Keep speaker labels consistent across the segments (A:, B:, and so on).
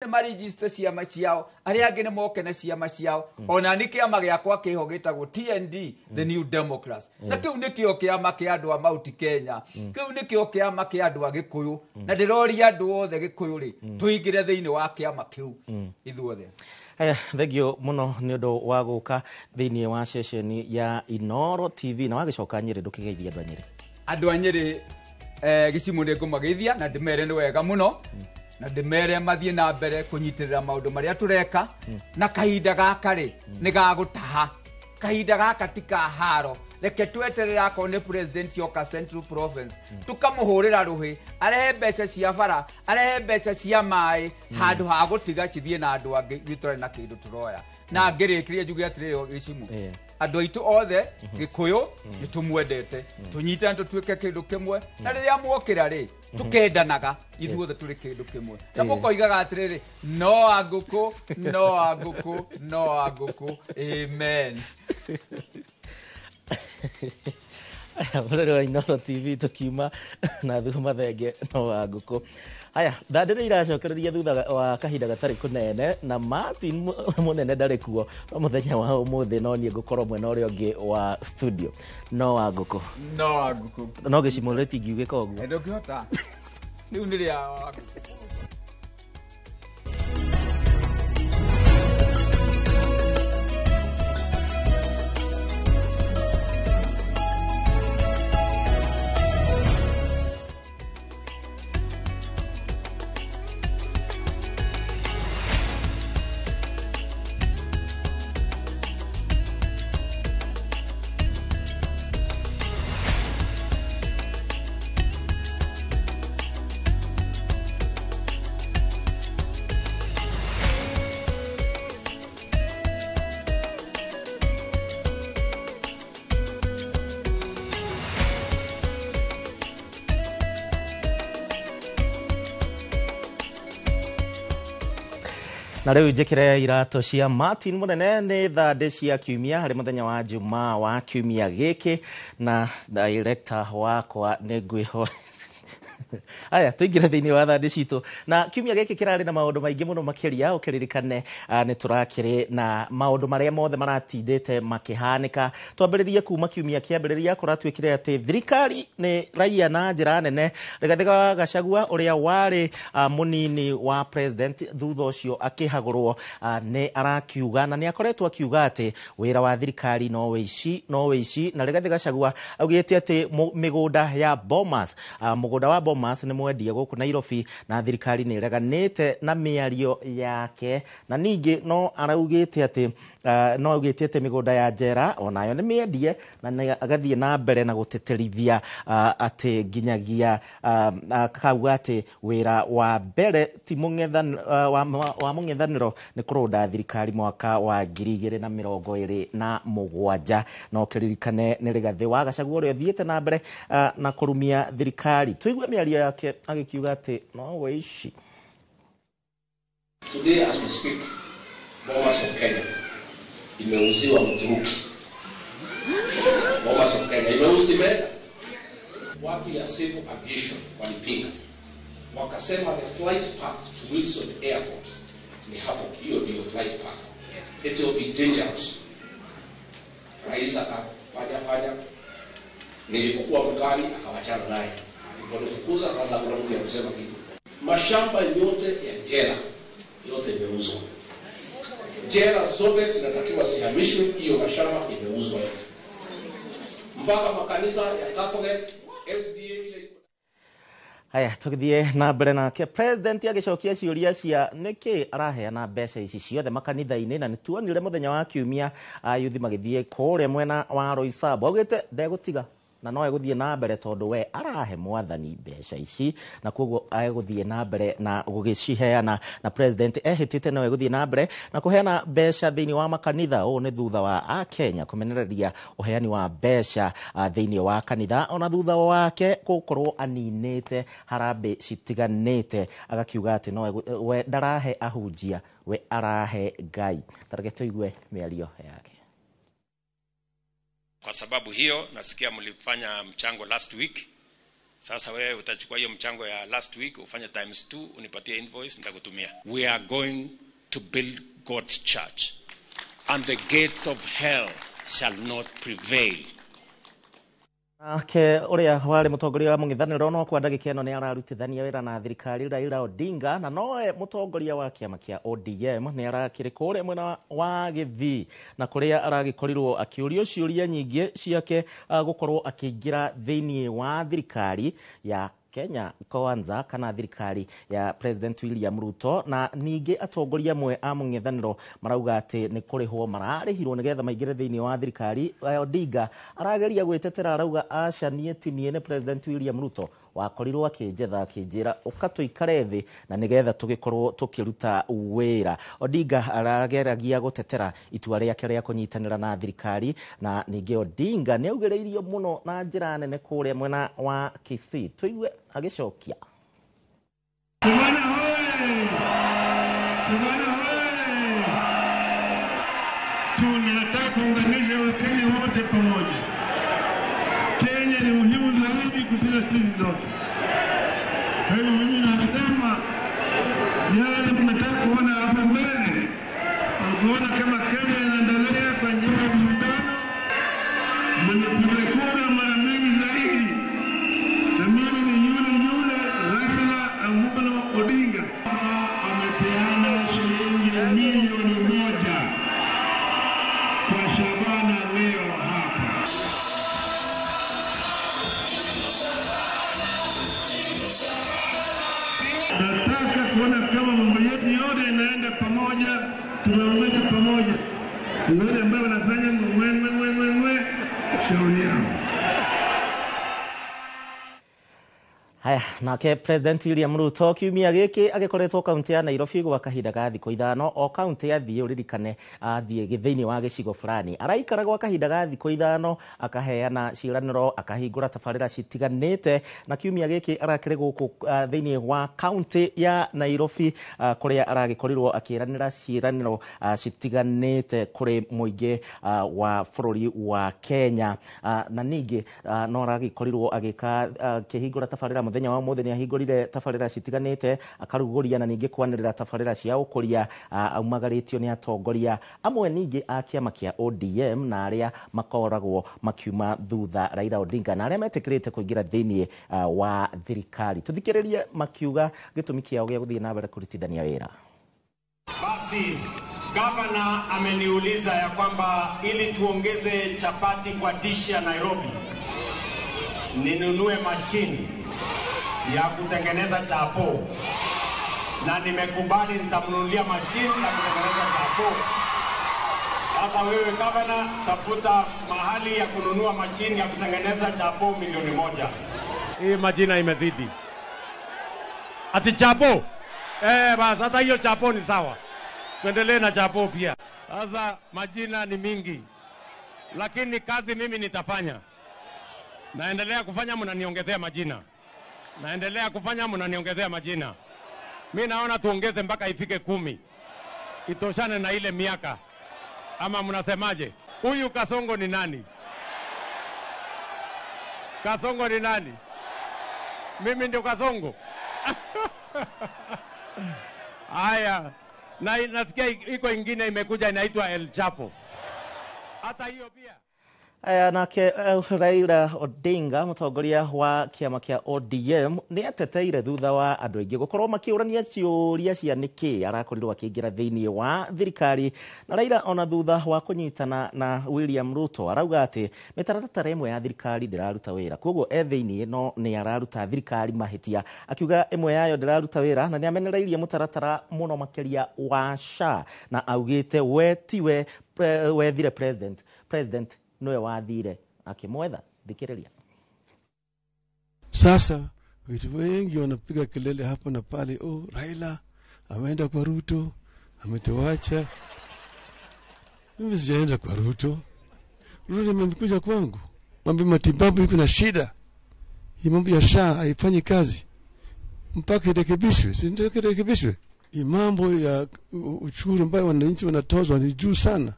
A: Marigiste ciama ciao aria angĩ nĩ moke na ciama ciao ona nĩ kĩama gĩakwa kĩho gĩtagwo TND the New Democrats na kĩu nĩ kĩo kĩama kĩa andũ a Mount Kenya kĩu nĩ kĩo kĩama kĩa andũ a Gĩkũyũ na ndĩroria andũ othe Gĩkũyũ rĩ tũingĩre thĩinĩ wa kĩama kĩu ithuothe.
B: Aya thegio muno nĩ ũndũ wa gũka thĩinĩ wa ceceni ya Inooro TV na wagĩcoka Nyĩrĩ ndũkĩgeithia andũ a Nyĩrĩ.
A: Andũ a Nyĩrĩ gĩcimo nĩ ngũmageithia na ndĩmere nĩ wega mũno na ndĩmere mathiĩ na mbere kũnyitĩrĩra maũndũ marĩa tũreka na kahinda gaka rĩ nĩ gagũtaha kahinda gaka ti ka haro reke tweterera akorwo nĩ president yoka Central Province tukamũhũrĩra rũhĩ arehe mbeca cia bara arehe mbeca cia maĩ handũ ha gũtiga cithiĩ na andũ angĩ gĩtũrĩ na kĩndũ tũroya na ngĩrĩkĩrie njuge atĩrĩrĩ gĩcimo andũ aitũ othe Gĩkũyũ nĩ tũmwendete tũnyitane tũtuĩke kĩndũ kĩmwe na rĩrĩa muokĩra rĩ tũkendanaga ithuothe tũrĩ kĩndũ kĩmwe na mũkoigaga atĩrĩrĩ no agũkũ no agũkũ no agũkũ amen.
B: Mũrere wa Inooro TV tukiuma na thuma thenge no agũkũ. Haya thandĩrĩ iracokereria thutha wa kahinda gatarĩ kũnene na Martin mũnene ndarĩ kuo mũthenya wa ũmũthĩ no niĩ ngũkorwo mwena ũrĩa ũngĩ wa studio no agũkũ no gĩcimo rĩtingiugĩka ũguo
A: ndũkĩhota rĩu nĩ rĩa
B: na rĩu njĩkĩre irato cia Martin mũnene nĩ thandĩ cia kiumia harĩ mũthenya wa Jumaa wa kiumia gĩkĩ na director wakwa nĩ ngwĩho. Aya tuingire thĩinĩ wa thandĩ citũ na kiumia gĩkĩ kĩrarĩ na maũndũ maingĩ mũno makĩria ũkĩririkane nĩ tũrakĩrĩ na maũndũ marĩa mothe maratindĩte makĩhanĩka twambĩrĩrie kuma kiumia kĩambĩrĩria kũratuĩkire atĩ thirikari nĩ raia na njĩra nene Rigathĩ wa Gachagua ũrĩa warĩ mũnini wa president thutha ũcio akĩhagũrwo nĩ arakiuga na nĩ akoretwo akiuga atĩ wĩra wa thirikari no wĩici na Rigathĩ Gachagua augĩte atĩ mĩgũnda ya Bomas mũgũnda wa Bomas nĩ mwendie gũkũ Nairobi na thirikari nĩ ĩreganĩte na mĩario yake na ningĩ no araugĩte atĩ no augĩte atĩ mĩgũnda ya Njera onayo nĩ mĩendie na agathiĩ na mbere na gũteterithia atĩ nginyagia akauga atĩ wĩra wa mbere ti wa mũng'ethanĩro nĩ kũrũnda thirikari mwaka wa 2027 no kĩririkane nĩ Rigathĩ wa Gachagua ũrĩa ũthiĩte na mbere na kũrumia thirikari tuigue mĩario yake agĩkiuga atĩ no wĩici.
C: Today as we speak, Bomas of Kenya imeuziwa Mturuki. Bomas of Kenya imeuziwa. Watu ya civil aviation walipinga, wakasema the flight path to Wilson Airport ni hapo, hiyo ndio flight path, it will be dangerous. Rais akafanya nilipokuwa mkali akawachana naye, alipofukuza sasa kuna mtu ya kusema kitu. Mashamba yote ya Njera yote imeuzwa. Njera zote zinatakiwa zihamishwe, hiyo mashamba imeuzwa yote. Mpaka makanisa ya Catholic, SDA ile.
B: Haya tũgĩthiĩ na mbere nake president agĩcokia ciũria cia nĩkĩ araheana mbeca ici ciothe makanitha-inĩ na nĩtuonire mũthenya wa kiumia ayuthi magĩthiĩ kũrĩa mwena wa Roysambu augĩte ndegũtiga na no egũthiĩ na mbere tondũ we arahe mwathani mbeca ici na koguo egũthiĩ na mbere na gũgĩciheana na president ehĩtĩte no egũthiĩ na mbere na kũheana mbeca thĩinĩ wa makanitha ũũ nĩ thutha wa Kenya kũmenereria ũheani wa mbeca thĩinĩ wa kanitha ona thutha wake gũkorwo aninĩte harambĩ citiganĩte agakiuga atĩ no we ndarahe ahunjia we arahe Ngai. Tareke tũigue mĩario yake.
D: Kwa sababu hiyo nasikia mlifanya mchango last week Sasa wewe utachukua hiyo mchango ya last week ufanye ×2 unipatie invoice nitakutumia. We are going to build God's church and the gates of hell shall not prevail.
B: Ke uria wale mutongoria wa mungithaniro no kwa ndagika eno ni ararutithania wira na thirikari Raila Odinga na noe mutongoria wa kiama kia ODM ni arakiri kure mwena wa Githii na kuria aragikorirwo akiurio ciuria nyingi ciake gukorwo akiingira thiini wa thirikari ya Kenya Kwanza kana thirikari ya President William Ruto na ningi atongoria mwe a mungithaniro marauga ati ni kurihwo mararihirwo nigetha maingire thiini wa thirikari. Odinga arageria gwetetera arauga aca nie tinie ni President William Ruto wakorirwo akinjetha akinjira ukatuikare thi na nigetha tugikorwo tukiruta wira. Odinga arageragia gutetera itua riake ria kunyitanira na thirikari na ningi Odinga ni augereirio muno na njira nene kuria mwena wa Kisii. Tuigue agicokia.
E: Tubana hoye! Tubana hoye! Tunataka kuunganisha Wakenya wote pamoja. Kenya ni muhimu zaidi kushinda sisi zote. Kwa hivyo mimi nasema yale tunataka kuona hapa mbele, kuona kama Kenya inaendelea kwa njia ya muungano, mnapiga kura mara mingi zaidi. Na mimi ni yule Raila Amolo Odinga amepeana shilingi milioni 1 kwa Shabana leo hapa. Nataka kuona kama mambo yetu yote inaenda pamoja, tumeungana pamoja. Wale ambao wanafanya mwe shauri yao.
B: Haya, nake President William Ruto kiumia giki agikoretwo kaunti ya Nairobi gwa kahinda ga thikũ 5 o kaunti ya Thii uririkane athie githiini wa gicigo fulani araikara gwa kahinda ga thikũ 5 akaheana ciraniro akahingura tabarĩra citiganĩte na kiumia giki arakire guku thiini wa kaunti ya Nairobi kuria aragikorirwo akiranira ciraniro citiganĩte kuri muingi wa bũrũri wa Kenya na ningi no aragikorirwo agika kihingura tabarĩra muthenya wa muthenya hingurire tabarĩra citiganĩte akaruguria na ningi kwanĩrĩra tabarĩra cia ũkũria aumagaritio ni atongoria amwe ningi a kiama kia ODM na aria makoragwo makiuma thutha Raila Odinga na aria metikirite kuingira thiini wa thirikari. Tuthikiririe makiuga gitumi kiao gia guthii na mbere kurutithania wira.
F: Basi gavana ameniuliza ya kwamba ili tuongeze chapati kwa dishi ya Nairobi ninunue mashini ya kutengeneza chapo, na nimekubali nitamnunulia mashini ya kutengeneza chapo. Sasa wewe gavana, tafuta mahali ya kununua mashini ya kutengeneza chapo milioni 1.
G: Hii majina imezidi. Ati chapo? Basi hata hiyo chapo ni sawa. Tuendelee na chapo pia. Sasa majina ni mingi, lakini kazi mimi nitafanya. Naendelea kufanya, mnaniongezea majina. Naendelea kufanya, mnaniongezea majina. Mimi naona tuongeze mpaka ifike 10. Itoshane na ile miaka. Ama mnasemaje? Huyu Kasongo ni nani? Kasongo ni nani? Mimi ndio Kasongo. Haya. Na nasikia iko ingine imekuja inaitwa El Chapo. Hata hiyo pia.
B: Aya nake Raila Odinga mutongoria wa kiama kia ODM ni ateteire thutha wa andu aingi gukorwo makiurania ciuria cia niki arakorirwo akiingira thiini wa thirikari na Raila ona thutha wa kunyitana na William Ruto arauga ati mitaratara imwe ya thirikari ndiraruta wira koguo thiini no ni araruta thirikari mahitia akiuga imwe yayo ndiraruta wira na ni amenereirie mutaratara muno makiria wa SHA na augite we tiwe wethire president noe wathire akimwetha. Thikiriria.
H: Sasa watu wengi wanapiga kelele hapo na pale, Raila ameenda kwa Ruto, ametuacha. Mimi sijaenda kwa Ruto. Ruto amekuja kwangu. Mambo matibabu iko na shida. Hii mambo ya SHA haifanyi kazi. Mpaka irekebishwe, si ndio irekebishwe. Hii mambo ya ushuru ambao wananchi wanatozwa ni juu sana.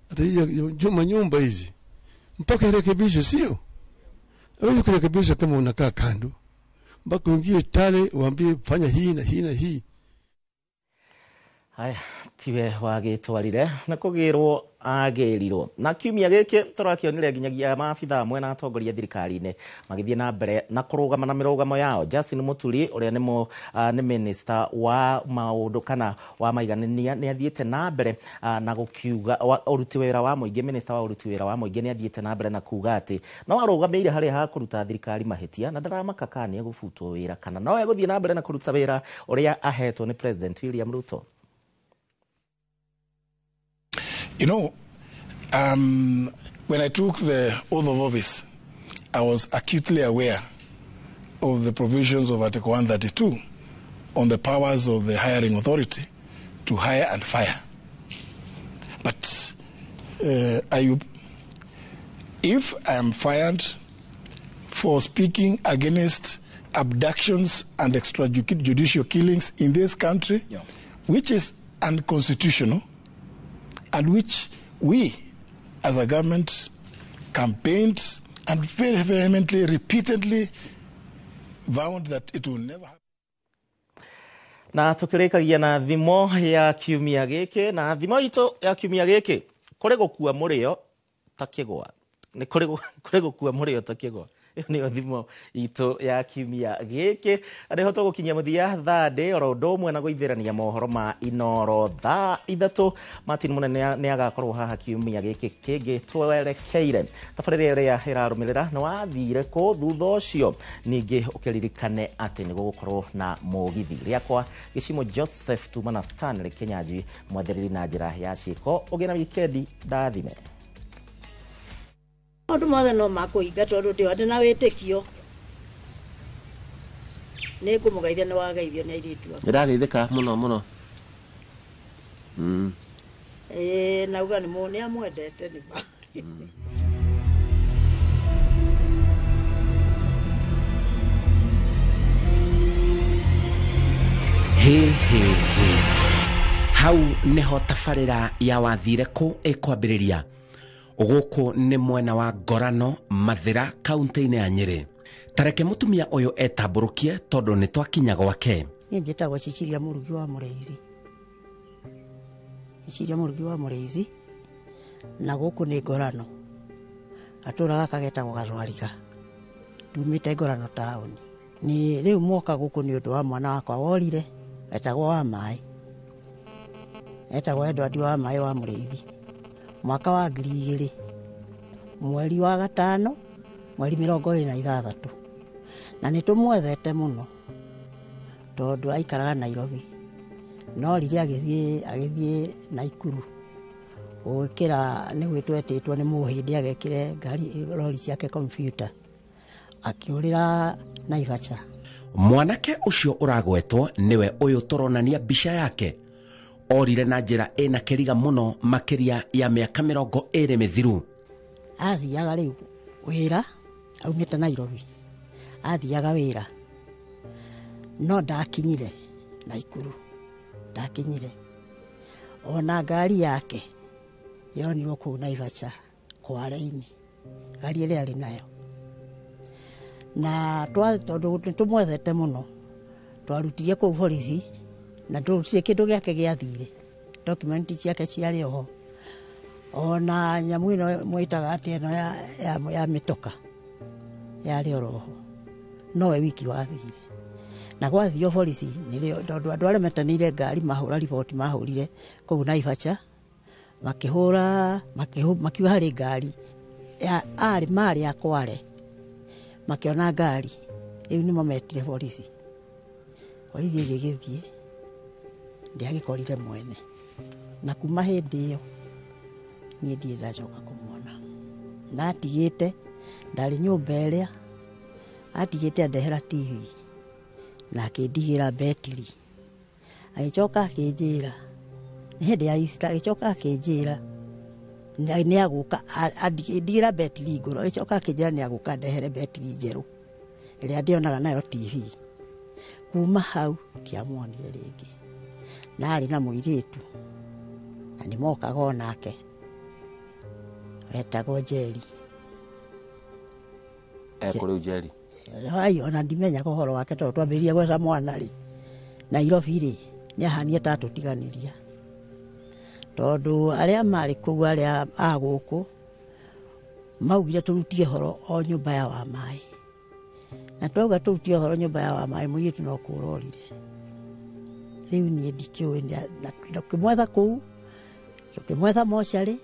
H: Hata hiyo nyumba hizi mpaka irekebishwe, sio? Hawezi kurekebisha kama unakaa kando. mpaka uingie Tale uambie fanya hii na hii na hii.
B: Haya, tiwe wagitwarire na kugirwo agirirwo na kiumia giki turakionire nginyagia maabitha mwena atongoria thirikari-ini magithie na mbere na kurugama na mirugamo yao. Justin Muturi uria ni minister wa maundu kana wa maiganania ni athiete na mbere na gukiuga uruti wira wa muingi. Minister wa uruti wira wa muingi ni athiete na mbere na kuga ati no arugameire haria ha kuruta thirikari mahitia na ndaramaka kana gufutwo wira kana no eguthie na mbere na kuruta wira uria ahetwo ni President William Ruto.
I: You know, when I took the oath of office, I was acutely aware of the provisions of Article 132 on the powers of the hiring authority to hire and fire. But, Ayub, if I am fired for speaking against abductions and extrajudicial killings in this country, which is unconstitutional, and which we, as a government, campaigned and very vehemently, repeatedly vowed that it will never happen.
B: Na tukirikagia na thimo ya kiumia giki na thimo ito ya kiumia giki kuri gukua murio takigwa ni kuri gukua murio takigwa ni thimo ito ya kiumia giki ariho tugukinyia muthia thande oro ndomwe na guithirania mohoro ma Inoro thaa 3 Martin Munene ni agakorwo haha kiumia giki kingi twerekeire tabarire ria irarumirira no wathire ku thutha ucio ningi ukiririkane ati ni gukorwo na mugithi riakwa Gicimo Joseph Tumana Stanley Kenyaji mwathiriri na njira ya ciko ugina wikendi ndathime.
J: Andu mothe no makuinga tondu ndi wade na witikio ni ngumugeithia ni wageithio ni airitu
K: irageithika muno
J: nauga ni mune amwendete ni ba
K: he hau neho tabarira ya wathire ku ikwambiriria uguku ni mwena wa Ngorano Mathira kaunti-ini ya Nyeri. Tareke mutumia uyu etamburukie tondu ni twakinya gwake.
J: Ni njitagwo Cicilia Murugi wa Mureithi. Cicilia Murugi wa Mureithi na guku ni Ngorano. Aturaga kagetagwo Gathwariga. Ndumite Ngorano town. Ni riu moka guku ni undu wa mwana wakwa worire etagwo wa mai. Etagwo Edward wa mai wa Mureithi. Mwaka wa 2000 mweri wa gatano mweri 26 na nitumwethete muno tondu aikaraga Nairobi no riri agithie Naikuru ukira ni gwitwetitwo ni muhindi agekire ngari lori ciake computer akiurira Naivasha.
K: Mwanake ucio uragwetwo niwe uyu turonania bica yake orire na njira ina kiriga muno makiria ya miaka 20 mithiru.
J: Athiaga riu wira aumite Nairobi athiaga wira no ndakinyire Naikuru ndakinyire ona ngari yake yonirwo ku Naivasha Kware-ini ngari ile ari nayo na tondu tumwethete muno twarutirie ku polisi na turutire kindu giake giathire document ciake ciari ho ona nyamu ino mwitaga ati ino ya mitoka yari oroho no we wiki wathire na gwathio polisi nirio tondu andu aria metanire ngari mahura report mahurire ku Naivasha makiuga hari ngari ya ari mari ya Kware makiona ngari riu nimo metire polisi gigithie ndiagikorire mwene na kuma hindi iyo ni ndie ndacoka kumwona na atigite ndari nyumba iria atigite andehera TV na akindigira betri agicoka akinjira ni hindi ya Easter agicoka akinjira ni aguka andigira betri ngoro agicoka akinjira ni aguka ndehere betri njeru iria ndionaga nayo TV kuma hau ndiamwonire ringi na ari na muiritu na ni mokaga onake etagwo Njeri
K: ekuriu Njeri
J: hai ona ndimenya kohoro wake to twambiria gweca mwana ri Nairobi ri ni ahania tatu tiganiria tondu aria mari kuu aria aguku maugire turutie horo o nyumba ya wa mai na twauga turutie horo nyumba ya wa mai muiritu no kurorire riu ni ndikiwe na tukimwetha kuu tukimwetha mochari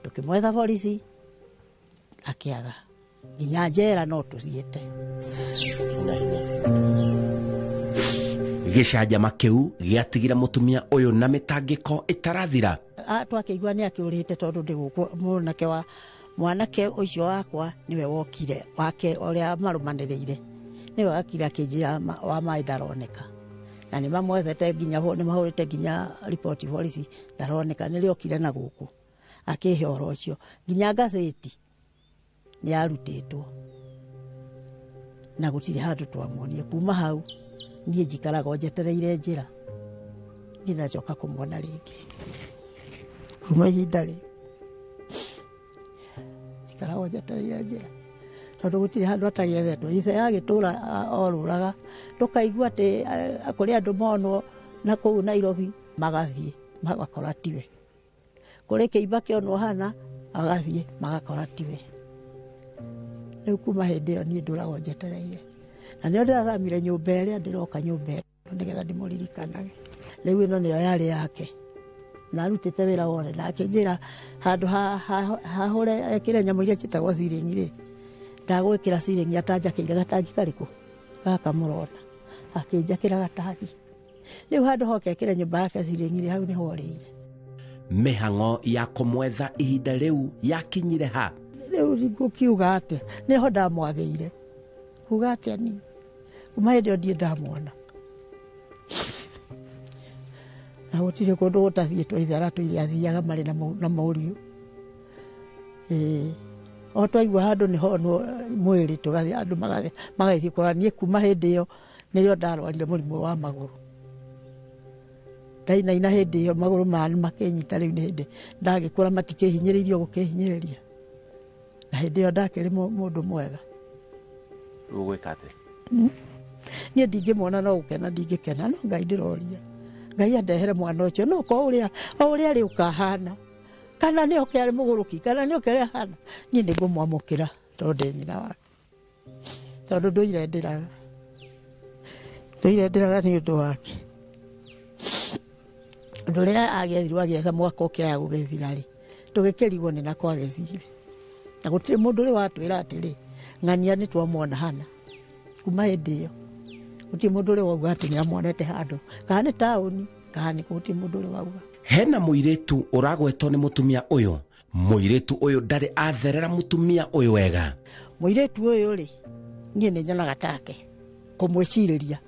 J: tukimwetha polisi akiaga nginya njera no tuciete
K: gicanjama kiu giatigira mutumia uyu na mitangiko itarathira
J: twakeigua ni akiurite tondu ndiguku munake wa mwanake ucio wakwa niwe wokire wake uria marumaniriire niwe wakire akijira wa mai ndaroneka na ni mamwethete nginya ho ni mahurite nginya report polisi ndaroneka ni riokire na guku akihoro ucio nginya gazeti ni arutitwo na gutire handu twamuonie kuma hau nie njikaraga njetereire njira ndinacoka kumwona ringi kuma ihinda ri njikaraga njetereire njira tondu gutire handu atagiethetwo ise yagitura oruraga tukaigua ati kuri andu monwo na kuu Nairobi magathie magakora tiwe kuri kiimba kionwo hana agathie magakora tiwe riu kuma hindi iyo ni ndurago njetereire na nio ndiraramire nyumba iria ndiroka nyumba ndigetha ndimuririkanaga riu ino niyo yari yake na arutite wira wothe na akinjira handu hahore ekire nyamu iria citagwo ciringi ri ndagwikira ciringi atanjakire gatangi kariku gaka murona akinjakira gatangi riu handu hoke ekire nyumba yake ciringi ri hau ni horire
K: mihango ya kumwetha ihinda riu yakinyire ha
J: riu ngukiuga ati niho ndamwageire kuga ati ni kuma hindi ndie ndamwona na gutire kundu gutathietwo ithara tuiria thiaga mari na mauriu o twaigua handu niho mwiri tugathi andu magathi kuranie kuma hindi iyo nirio ndarwarire murimu wa maguru ndainaina hindi iyo maguru mani makinyita riu ni hindi ndagikura matikihinyiririo gukihinyiriria na hindi iyo ndakiri mundu mwega
K: ugwikate
J: nie ndingimwona no gukena ndingikena no Ngai ndiroria Ngai andehere mwana ucio no ko uria ri ukahana kana ni okere muguruki kana ni okere hana nie ndigumwamukira tondu nyina wake tondu nduirendiraga ni undu wake nduria agethirwo agetha mwaka ukia gugethira ri tugikirigwo ni nakwa agethire na gutire mundu ri watwira atiri ng'ania ni twamwona hana kuma hindi iyo gutire mundu ri wauga ati ni amwonete handu kana ni tauni kana ni gutire mundu ri wauga
K: hena muiritu uragwetwo ni mutumia uyu muiritu uyu ndari atherera mutumia uyu wega
J: muiritu uyu ri nie ni nyonaga take kumwiciriria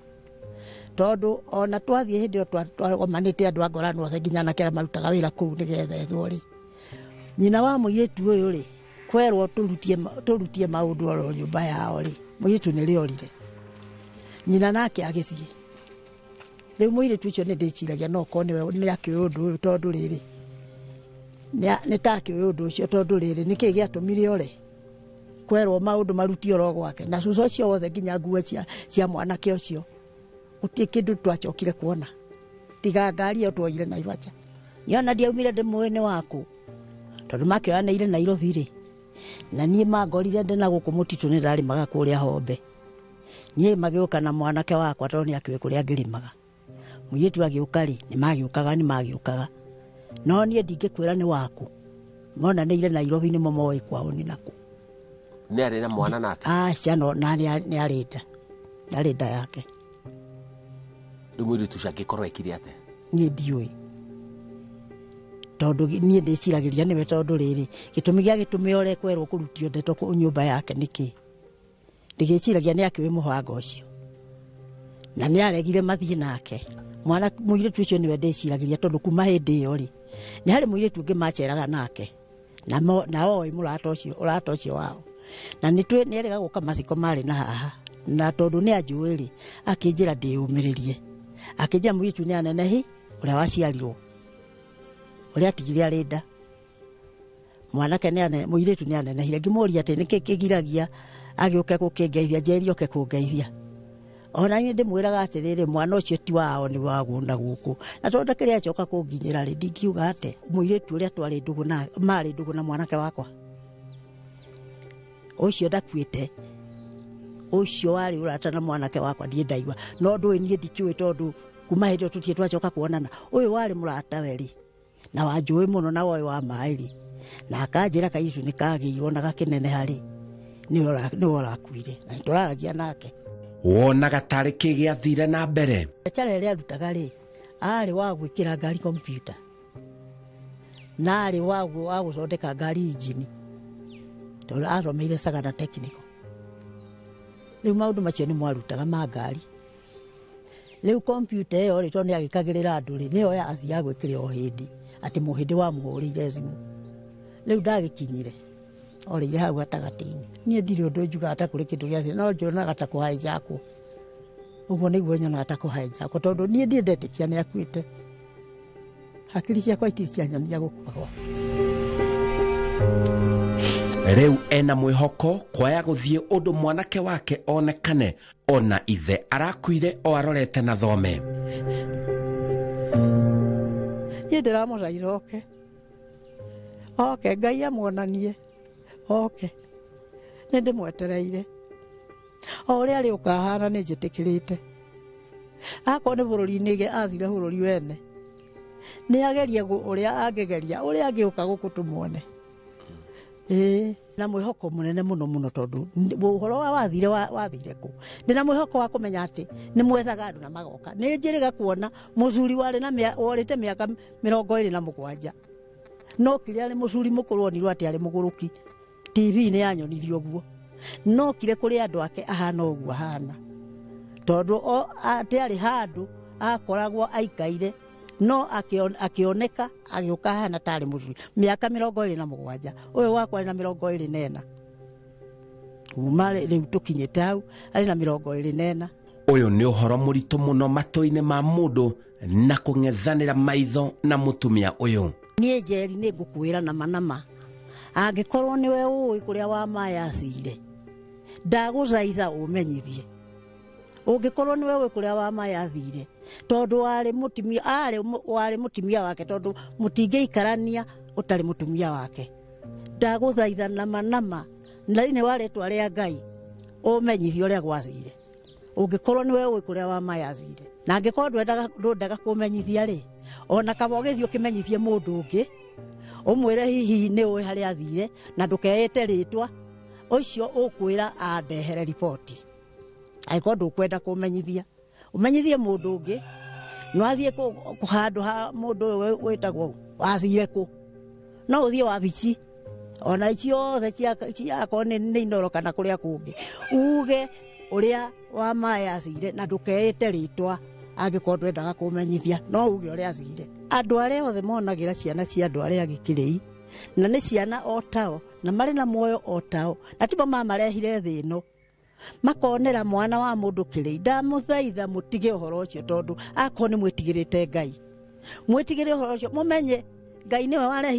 J: tondu ona twathie hindi iyo twagomanite andu angorano othe nginya na kera marutaga wira kuu nigetha ethwo ri nyina wa muiritu uyu ri kwerwo turutie maundu oro nyumba yao ri muiritu ni riorire nyina nake agithie riu muiritu ucio ni ndiciragia no ko ni yake undu uyu tondu riri ni take undu ucio tondu riri niki giatumire ore kwerwo maundu maruti oro gwake na cucu ucio wothe nginya nguo cia mwanake ucio gutie kindu twachokire kuona tiga ngari yo twoire Naivasha niona ndiaumire ndimwene waku tondu makioyaneire Nairobi ri na nie magorire ndena guku mutitu ni ndari maga kuria hombe nie magiuka na mwanake wakwa tondu ni akiwe kuria ngirimaga muiritu agiuka ri ni magiukaga no nie ndingikwira ni waku mona neire Nairobi ni momoi kwao ni naku
K: ni ari na mwana nake
J: ciano na ni arinda yake
K: muiritu ciangikorwo ekire ate
J: nie ndiui tondu nie ndiciragiria niwe tondu riri gitumi gia gitume ore kwerwo kurutio ndeto ku nyumba yake niki ndigiciragia ni akiwe muhanga ucio na ni aregire mathie nake mwana muiritu ucio niwe ndiciragiria tondu kuma hindi iyo ri ni hari muiritu ungi maceraga nake na oi murata ucio wao na ni erega guka maciko mari na haha na tondu ni anjuiri akinjira ndiumiririe akija muiritu ni anenehi uria waciarirwo uria atigire arinda mwanake ni muiritu ni anenehire ngimuria ati niki kigiragia agĩũke gũkĩngeithia njeri oke kũngeithia ona niĩ ndĩmwĩraga atĩrĩrĩ mwana ũcio ti wao nĩ waguo na gũkũ na tondũ kĩrĩa acoka kũnginyĩra rĩ ndingiuga atĩ mũirĩtu ũrĩa twarĩ ndũgũ na marĩ ndũgũ na mwanake wakwa ũcio ndakuĩte ũcio warĩ ũrata na mwanake wakwa ndiĩ ndaigua no ndũĩ niĩ ndikĩũĩ tondũ kuma hĩndĩ ĩyo tũtirĩ twacoka kuonana ũyũ warĩ mũrata we rĩ na wanjũĩ mũno na woĩ wa maĩ rĩ na akanjĩra kairĩtu nĩ kagĩirwo na gakĩneneha rĩ nĩwe ũrakuire na nĩtũraragia nake
K: wonaga tarĩ kĩ gĩathire na mbere
J: biacara ĩrĩa arutaga rĩ arĩ wa gwĩkĩra ngari kompiuta na arĩ wa gũthondeka ngari injini tondũ athomeire Sagana Technical rĩu maũndũ macio nĩ mwarutaga ma ngari rĩu kompiuta ĩyo rĩ tondũ nĩ agĩkagĩrĩra andũ rĩ nĩyo yathiaga gwĩkĩra o hĩndĩ atĩ mũhĩndĩ wa mũhũrĩire thimũ rĩu ndagĩkinyire orĩire hau gatagatĩ-inĩ niĩ ndirĩ ũndũ njugaga ta kũrĩ kĩndũ gĩathire no njonaga ta kũhaijakwo ũguo nĩguo nyonaga ta kũhaijakwo tondũ niĩ ndirĩ ndetĩkia nĩ akuĩte hakiri ciakwa itirĩ cianyonia gũkua gwake
K: rĩu ena mwĩhoko kwaya gũthiĩ ũndũ mwanake wake onekane ona ithe arakuire o arorete na thome
J: niĩ ndĩramũthaitha oke Ngai amuonanie oke nĩ ndĩmwetereire o ũrĩa arĩ ũkahana nĩ njĩtĩkĩrĩte akorwo nĩ bũrũri-inĩ athire bũrũri wene nĩ ageria ũrĩa angĩgeria ũrĩa angĩũka gũkũ tũmuone na mwĩhoko mũnene mũno tondũ ũhoro wathire kũ ndĩna mwĩhoko wa kũmenya atĩ nĩ mwethaga andũ na magoka nĩ njĩrĩga kuona mũthuri worĩte mĩaka 27 no kĩrĩa arĩ mũthuri mũkũrũ onirwo atĩ arĩ mũgũrũki TV nĩ yanyonirie ũguo no kire kũrĩ andũ ake ahana ũguo ahana tondũ atĩ arĩ handũ akoragwo aikaire no akĩoneka agĩũka hana tarĩ mũthuri mĩaka 27 ũyũ wakwa arĩ na 24 kuma rĩu tũkinyĩte hau arĩ na 24
K: ũyũ nĩ ũhoro mũritũ mũno matũ-inĩ ma mũndũ na kũng'ethanĩra maitho na mũtumia ũyũ
J: niĩ njeri nĩ ngũkwĩra nama angĩkorwo nĩwe ũĩ kũrĩa wa maĩ athire ndagũthaitha ũmenyithie ũngĩkorwo nĩwe ũĩ kũrĩa wa maĩ athire tondũ warĩ mũtumia wake tondũ mũtingĩikarania ũtarĩ mũtumia wake ndagũthaitha nama na thĩinĩ wa rĩtwa rĩa Ngai ũmenyithie ũrĩa gwathire ũngĩkorwo nĩwe ũĩ kũrĩa wa maĩ athire na angĩkorwo ndwendaga kũmenyithia rĩ ona kaba ũgĩthiĩ ũkĩmenyithie mũndũ ũngĩ ũmwĩre hihi nĩ ũĩ harĩa athire na ndũkeĩte rĩtwa ũcio ũkwĩra andehere riboti angĩkorwo ndũkwenda kũmenyithia ũmenyithie mũndũ ũngĩ no athiĩ kũhandũ ha mũndũ ũyũ wĩtagwo wathire kũ no ũthiĩ wabici ona icio ciakorwo nĩ Inooro kana kũrĩa kũngĩ uge ũrĩa wa maĩ athire na ndũkeĩte rĩtwa angĩkorwo ndwendaga kũmenyithia no uge ũrĩa athire andũ arĩa othe monagĩra ciana cia andũ arĩa gĩkĩrĩi na nĩ ciana o tao na marĩ na muoyo o tao na tibo mamarehire thĩ ĩno makonera mwana wa mũndũ kĩrĩi ndamũthaitha mũtige ũhoro ũcio tondũ akorwo nĩ mwĩtigĩrĩte Ngai mwĩtigĩre ũhoro ũcio mũmenye Ngai nĩwe warehire